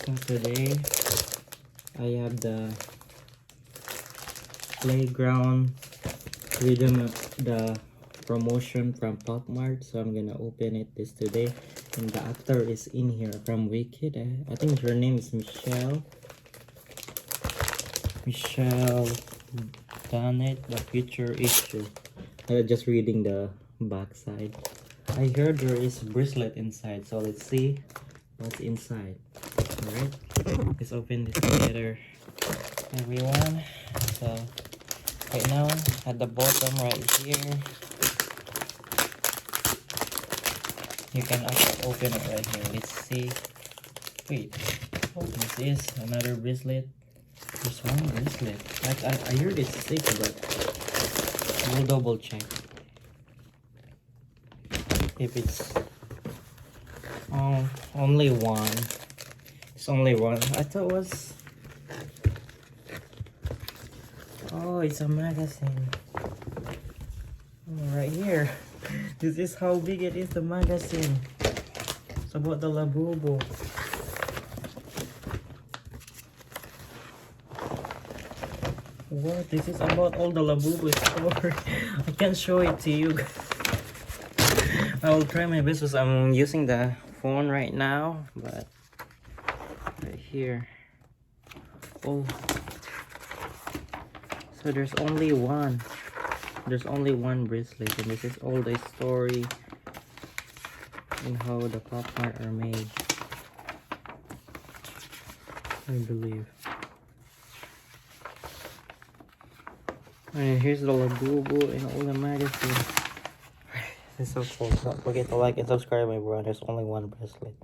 So today I have the playground rhythm of the promotion from Mart, so I'm gonna open it this today. And the actor is in here from Wicked. I think her name is Michelle done it. The future issue. Just reading the back side. I heard there is bracelet inside, so let's see what's inside. Alright, let's open this together, everyone. So right now at the bottom right here, you can also open it right here. Let's see. Wait, oh, this is another bracelet. There's one bracelet. I heard it's 6, but we'll double check if it's only one. It's only one. I thought it was, oh, it's a magazine. Oh, right here. This is how big it is, the magazine. It's about the Labubu. What? This is about all the Labubu story. I can't show it to you. I will try my best because I'm using the phone right now, but right here. Oh, so there's only one. There's only one bracelet, and this is all the story and how the Pop Mart are made, I believe. And here's the Labubu and all the magazines. This is so cool. Don't forget to like and subscribe, my bro. There's only one bracelet.